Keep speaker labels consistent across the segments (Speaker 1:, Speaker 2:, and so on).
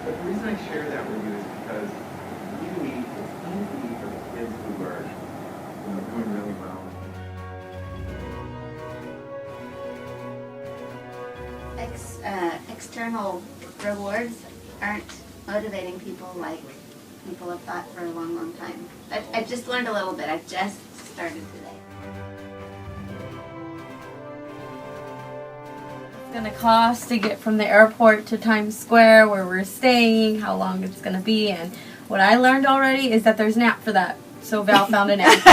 Speaker 1: But the reason I share that with you is because it's easy for the kids who are doing really well.
Speaker 2: External rewards aren't motivating people like people have thought for a long, long time. I just learned a little bit. I just started today.
Speaker 3: It's going to cost to get from the airport to Times Square where we're staying, how long it's going to be, and what I learned already is that there's an app for that. So Val found an app.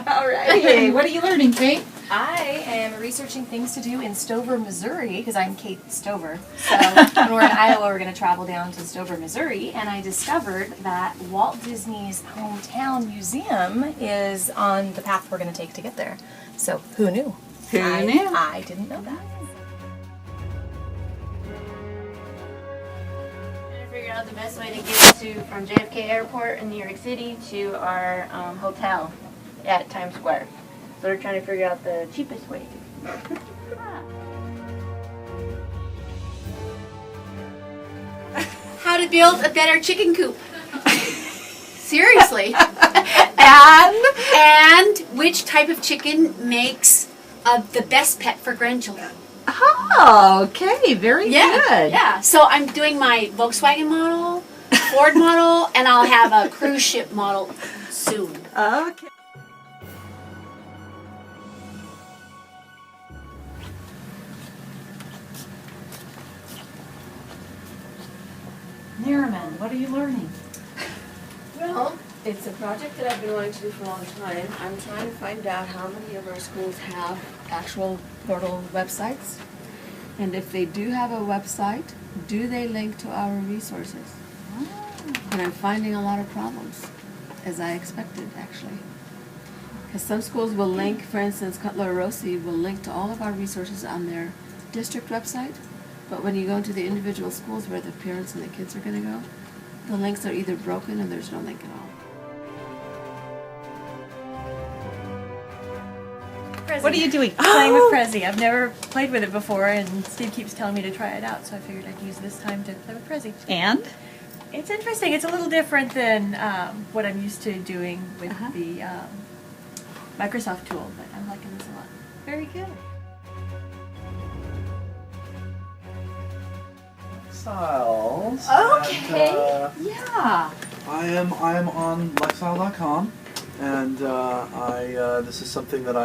Speaker 4: All right.
Speaker 5: Hey, what are you learning, Kate?
Speaker 4: I am researching things to do in Stover, Missouri, because I'm Kate Stover. So when we're in Iowa, we're going to travel down to Stover, Missouri, and I discovered that Walt Disney's hometown museum is on the path we're going to take to get there. So who knew?
Speaker 5: Who knew?
Speaker 4: I didn't know that.
Speaker 2: Trying to figure out the best way to get from JFK Airport in New York City to our hotel at Times Square. So we're trying to figure out the cheapest way. How to build a better chicken coop. Seriously. and which type of chicken makes the best pet for grandchildren.
Speaker 5: Oh, okay, very good.
Speaker 2: Yeah, so I'm doing my Volkswagen model, Ford model, and I'll have a cruise ship model soon.
Speaker 5: Okay. Merriman, what are you learning?
Speaker 6: Well, it's a project that I've been wanting to do for a long time. I'm trying to find out how many of our schools have actual portal websites. And if they do have a website, do they link to our resources? And I'm finding a lot of problems, as I expected, actually. Because some schools will link, for instance, Cutler Rossi will link to all of our resources on their district website. But when you go into the individual schools where the parents and the kids are going to go, the links are either broken or there's no link at all.
Speaker 5: What are you doing?
Speaker 7: Playing with Prezi. I've never played with it before, and Steve keeps telling me to try it out, so I figured I'd use this time to play with Prezi.
Speaker 5: And?
Speaker 7: It's interesting. It's a little different than what I'm used to doing with the Microsoft tool, but I'm liking this a lot.
Speaker 5: Very good.
Speaker 8: Styles.
Speaker 5: Okay. Yeah.
Speaker 8: I am on lifestyle.com, and this is something that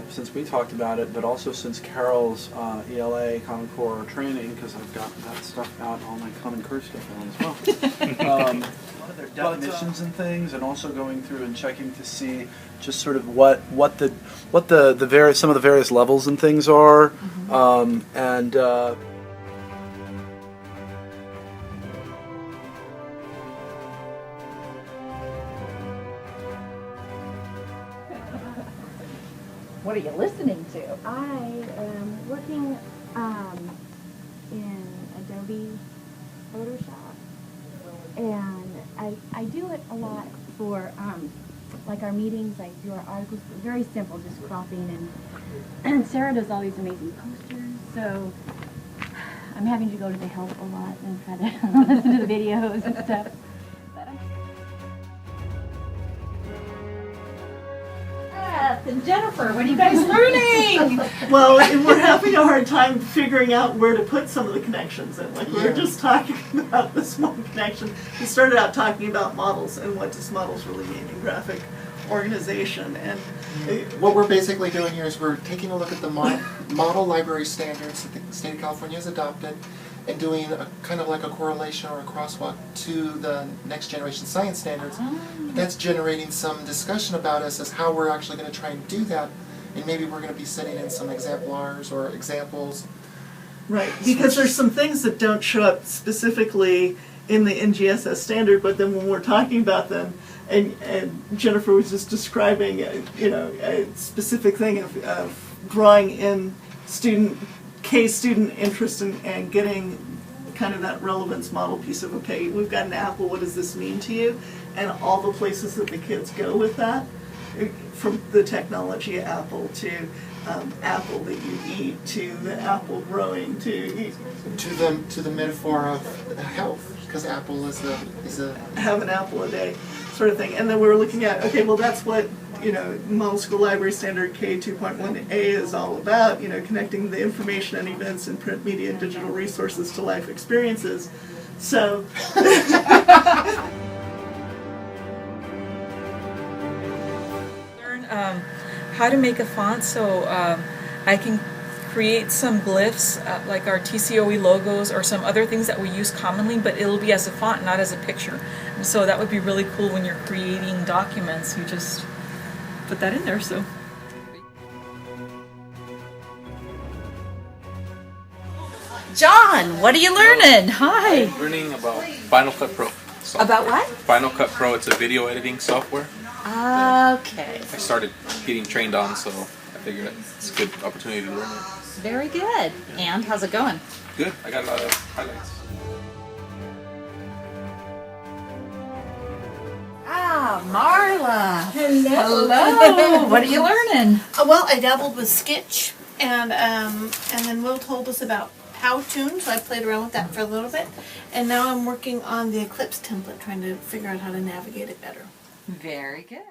Speaker 8: since we talked about it, but also since Carol's ELA Common Core training, because I've got that stuff out, all my Common Core stuff out as well. A lot of their definitions and things, and also going through and checking to see just sort of what the various, some of the various levels and things are,
Speaker 5: What are you listening to?
Speaker 9: I am working in Adobe Photoshop, and I do it a lot for like our meetings. I do our articles, very simple, just cropping, and Sarah does all these amazing posters, so I'm having to go to the help a lot and try to listen to the videos and stuff.
Speaker 5: And Jennifer, what are you guys learning?
Speaker 10: Well, we're having a hard time figuring out where to put some of the connections in. Like, we were just talking about this one connection. We started out talking about models and what does models really mean in graphic organization. And
Speaker 11: what we're basically doing here is we're taking a look at the model library standards that the state of California has adopted and doing a kind of like a correlation or a crosswalk to the next generation science standards. That's generating some discussion about us as how we're actually going to try and do that, and maybe we're going to be setting in some exemplars or examples.
Speaker 10: right, because there's some things that don't show up specifically in the NGSS standard, but then when we're talking about them, and Jennifer was just describing a specific thing of drawing in case student interest and getting kind of that relevance model piece of, okay, we've got an apple, what does this mean to you? And all the places that the kids go with that, from the technology apple to apple that you eat, to the apple growing, to
Speaker 11: the metaphor of health, because Apple is a
Speaker 10: have an apple a day sort of thing. And then we were looking at, okay, well that's what, Model School Library Standard K 2.1a is all about, connecting the information and events in print media and digital resources to life experiences. So
Speaker 12: learn how to make a font so I can create some glyphs like our TCOE logos or some other things that we use commonly, but it'll be as a font, not as a picture. And so that would be really cool when you're creating documents. You just put that in there. So.
Speaker 5: John, what are you learning? Hi.
Speaker 13: I'm learning about Final Cut Pro.
Speaker 5: About what?
Speaker 13: Final Cut Pro, it's a video editing software.
Speaker 5: Okay.
Speaker 13: I started getting trained on, so I figured it's a good opportunity to learn it.
Speaker 5: Very good. And how's it going?
Speaker 13: Good, I got a lot of highlights.
Speaker 5: Ah, Marla.
Speaker 14: Hello.
Speaker 5: Hello. What are you learning?
Speaker 14: Well, I dabbled with Sketch, and then Will told us about Powtoon, so I played around with that for a little bit, and now I'm working on the Eclipse template, trying to figure out how to navigate it better.
Speaker 5: Very good.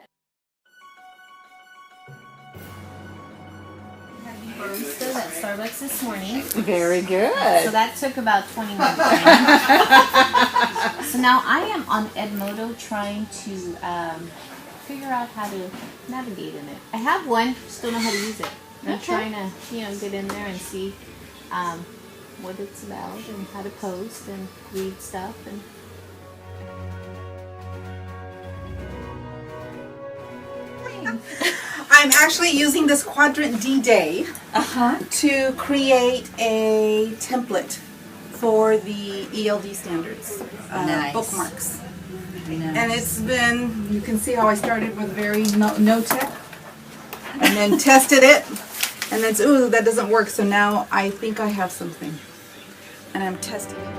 Speaker 4: Barista at Starbucks this morning.
Speaker 5: Very good.
Speaker 4: So that took about 20 minutes. So now I am on Edmodo trying to figure out how to navigate in it. I have one, just don't know how to use it. I'm trying to, get in there and see what it's about and how to post and read stuff and.
Speaker 15: I'm actually using this Quadrant D Day to create a template for the ELD standards bookmarks.
Speaker 5: Nice.
Speaker 15: And it's been, you can see how I started with very no tech and then tested it and then, ooh, that doesn't work. So now I think I have something and I'm testing it.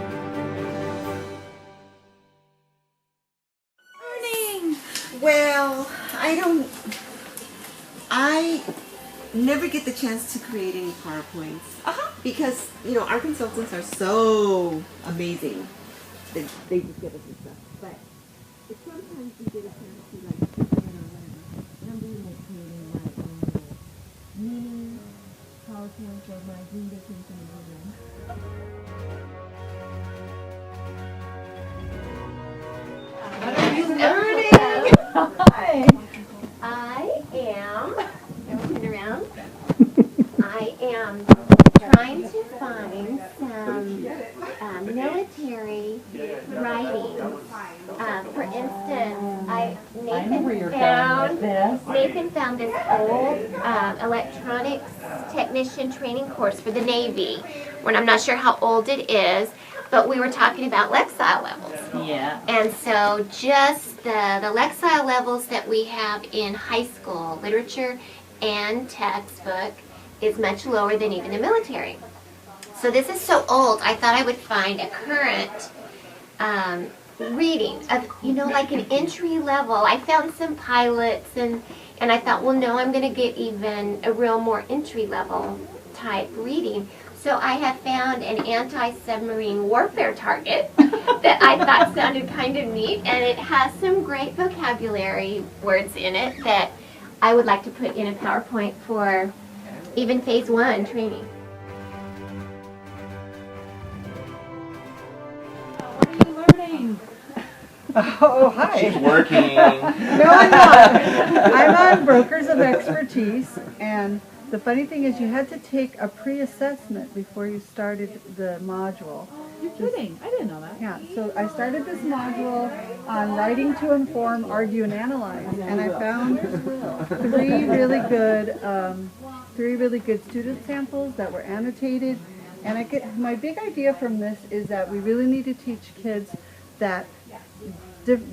Speaker 16: Morning. Well, I never get the chance to create any PowerPoints because our consultants are so amazing. They just get us this stuff. But sometimes we get a chance to whatever. And I'm doing creating my own mini PowerPoints of my Green Vacation program.
Speaker 2: What are you learning? Hi. I am, turn around. I am trying to find some military writing. For instance, Nathan found this old electronics technician training course for the Navy, when I'm not sure how old it is, but we were talking about Lexile levels.
Speaker 5: Yeah.
Speaker 2: And so just the Lexile levels that we have in high school literature and textbook is much lower than even the military. So this is so old, I thought I would find a current reading of, like an entry level. I found some pilots and I thought, well, no, I'm going to get even a real more entry level type reading. So I have found an anti-submarine warfare target that I thought sounded kind of neat, and it has some great vocabulary words in it that I would like to put in a PowerPoint for even phase 1 training.
Speaker 5: What are you learning?
Speaker 17: Oh, hi.
Speaker 13: She's working.
Speaker 17: No, I'm not. I'm on Brokers of Expertise, and the funny thing is you had to take a pre-assessment before you started the module.
Speaker 5: You're kidding. I didn't know that.
Speaker 17: Yeah, so I started this module on writing to inform, argue, and analyze, and I found three really good student samples that were annotated. And my big idea from this is that we really need to teach kids that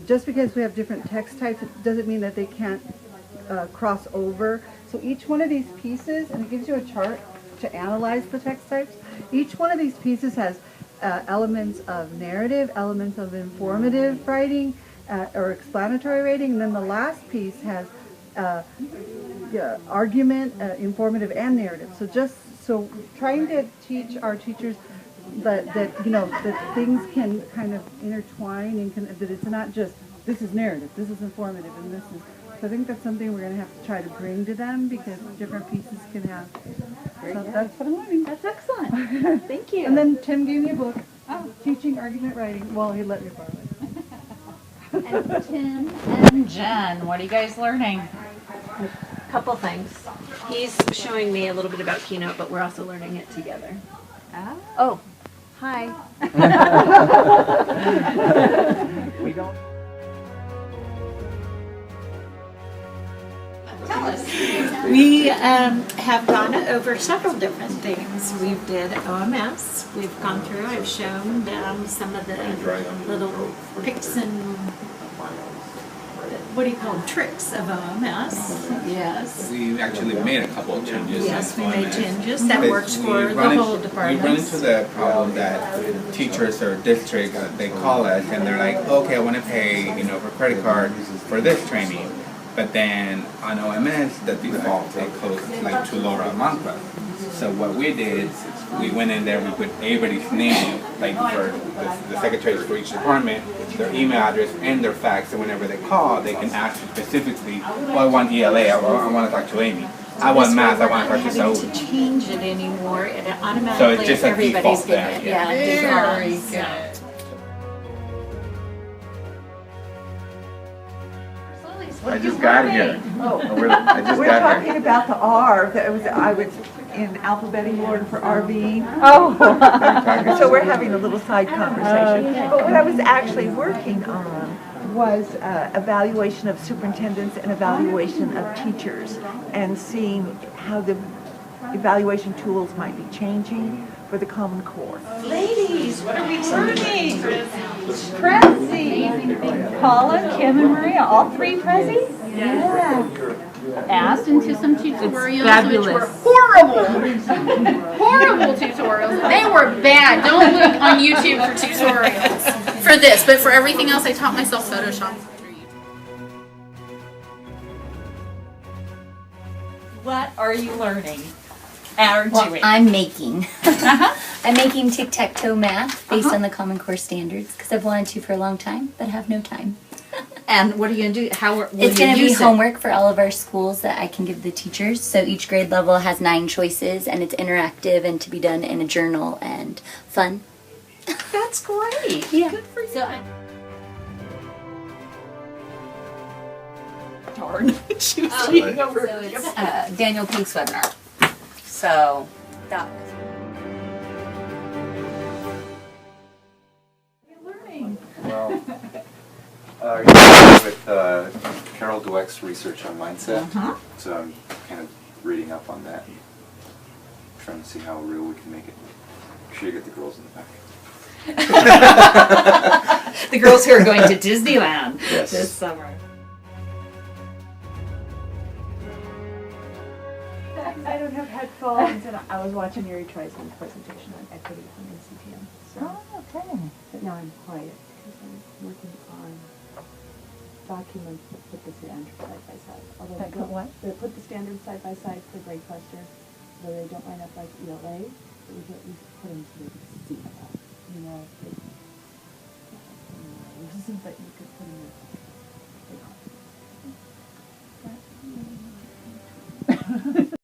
Speaker 17: just because we have different text types, it doesn't mean that they can't cross over. So each one of these pieces, and it gives you a chart to analyze the text types, each one of these pieces has elements of narrative, elements of informative writing, or explanatory writing, and then the last piece has argument, informative, and narrative. So trying to teach our teachers that you know, that things can kind of intertwine and that it's not just, this is narrative, this is informative, and this is, so I think that's something we're going to have to try to bring to them, because different pieces can have. So that's what I'm learning.
Speaker 5: That's excellent. Thank you.
Speaker 17: And then Tim gave me a book, Teaching Argument Writing. Well, he let me borrow it.
Speaker 5: And Tim and Jen, what are you guys learning?
Speaker 18: Couple things. He's showing me a little bit about Keynote, but we're also learning it together. Oh, hi.
Speaker 1: We don't.
Speaker 5: Tell us.
Speaker 18: We have gone over several different things. We did OMS. We've gone through. I've shown them some of the little picks and what do you call them? Tricks of OMS. Yes.
Speaker 19: We actually made a couple of changes.
Speaker 18: Yes, we made changes. That works for the whole department.
Speaker 19: We run into the problem that teachers or districts, they call us and they're like, okay, I want to pay, for credit card for this training. But then on OMS, the default, it costs like $2 a month. So what we did, we went in there, we put everybody's name, like for the secretaries for each department, their email address and their fax, and whenever they call, they can ask specifically, well, I want ELA, I want to talk to Amy. I want math, I want to talk to Saul.
Speaker 18: To change it anymore, it automatically,
Speaker 19: So it's just a
Speaker 18: everybody's
Speaker 19: default
Speaker 18: getting
Speaker 19: there.
Speaker 18: it. Yeah,
Speaker 5: Very
Speaker 18: default.
Speaker 5: good.
Speaker 1: I just got here. I just
Speaker 20: We're
Speaker 1: got
Speaker 20: talking
Speaker 1: here.
Speaker 20: about the R. I was in alphabetical order for RV.
Speaker 1: Oh.
Speaker 20: So we're having a little side conversation. But what I was actually working on was evaluation of superintendents and evaluation of teachers, and seeing how the evaluation tools might be changing for the Common Core.
Speaker 5: Ladies, what are we learning? Prezi. Paula, Kim, and Maria, all three Prezi? Yeah.
Speaker 21: Asked into some tutorials,
Speaker 5: fabulous.
Speaker 21: which were horrible. Horrible tutorials. They were bad. Don't look on YouTube for tutorials for this, but for everything else, I taught myself Photoshop.
Speaker 5: What are you learning? Or
Speaker 22: Well,
Speaker 5: doing?
Speaker 22: I'm making. I'm making tic-tac-toe math based on the Common Core standards because I've wanted to for a long time, but have no time.
Speaker 5: And what are you going to do? How will
Speaker 22: It's
Speaker 5: you
Speaker 22: going to be
Speaker 5: use it?
Speaker 22: homework for all of our schools that I can give the teachers. So each grade level has 9 choices, and it's interactive and to be done in a journal and fun.
Speaker 5: That's great.
Speaker 22: Yeah.
Speaker 5: Good for you.
Speaker 22: So
Speaker 5: Darn. She was reading over.
Speaker 22: So it's Daniel Pink's webinar. So that
Speaker 23: Well, with Carol Dweck's research on mindset, so I'm kind of reading up on that, and trying to see how real we can make it. Make sure you get the girls in the back.
Speaker 5: The girls who are going to Disneyland
Speaker 23: Yes.
Speaker 5: this summer.
Speaker 24: I don't have headphones, and I was watching Mary Treisman's presentation on equity from NCTM. So.
Speaker 5: Okay.
Speaker 24: But now I'm quiet because I'm working on documents that put the standards side by side. Although
Speaker 5: That put what?
Speaker 24: They put the standards side by side for grade clusters, though they don't line up like ELA, but we can at least put them so they can see that. You know, they